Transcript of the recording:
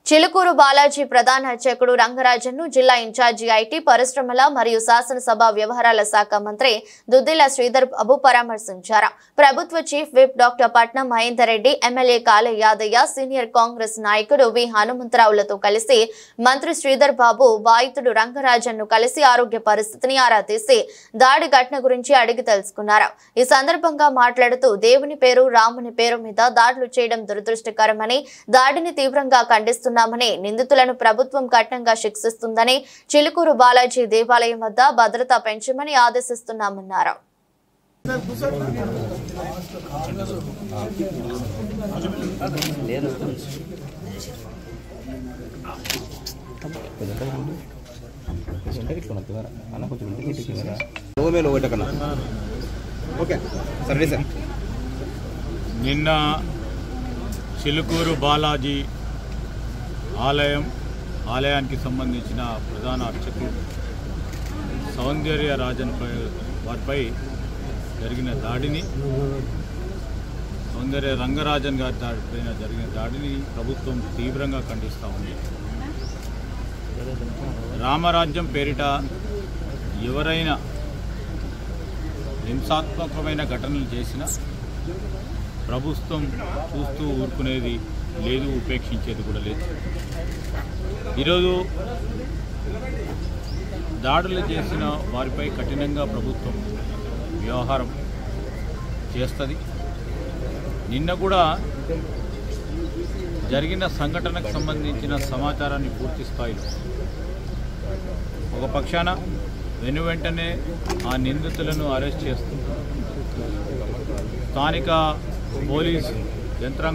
చిలుకూరు బాలాజీ ప్రధాన అర్చకుడు రంగరాజన్ను జిల్లా ఇన్ఛార్జి ఐటీ పరిశ్రమల మరియు శాసనసభ వ్యవహారాల శాఖ మంత్రి దుద్దిల శ్రీధర్ బాబు పరామర్శించారు. ప్రభుత్వ చీఫ్ విప్ డాక్టర్ పట్నం మహేందర్ రెడ్డి, ఎమ్మెల్యే కాళ యాదయ్య, సీనియర్ కాంగ్రెస్ నాయకుడు వి హనుమంతరావులతో కలిసి మంత్రి శ్రీధర్ బాబు బాధితుడు రంగరాజన్ను కలిసి ఆరోగ్య పరిస్థితిని ఆరా తీసి దాడి ఘటన గురించి అడిగి తెలుసుకున్నారు. ఈ సందర్భంగా మాట్లాడుతూ దేవుని పేరు, రాముని పేరు మీద దాడులు చేయడం దురదృష్టకరమని, దాడిని తీవ్రంగా ఖండిస్తున్నారు. నిందితులను ప్రభుత్వం కఠినంగా శిక్షిస్తుందని, చిలుకూరు బాలాజీ దేవాలయం వద్ద భద్రత పెంచమని ఆదేశిస్తున్నామన్నారు. నిన్న చిలుకూరు బాలాజీ ఆలయానికి సంబంధించిన ప్రధాన అర్చకుడు సౌందర్య రాజన్ వారిపై జరిగిన దాడిని, సౌందర్య రంగరాజన్ గారి పైన జరిగిన దాడిని ప్రభుత్వం తీవ్రంగా ఖండిస్తూ ఉంది. రామరాజ్యం పేరిట ఎవరైనా హింసాత్మకమైన ఘటనలు చేసినా ప్రభుత్వం చూస్తూ ఊరుకునేది లేదు, ఉపేక్షించేది కూడా లేదు. ఈరోజు దాడులు చేసిన వారిపై కఠినంగా ప్రభుత్వం వ్యవహారం చేస్తుంది. నిన్న కూడా జరిగిన సంఘటనకు సంబంధించిన సమాచారాన్ని పూర్తి స్థాయిలో ఒక పక్షాన వెంటనే ఆ నిందితులను అరెస్ట్ చేస్తూ స్థానిక పోలీసు యంత్రాంగం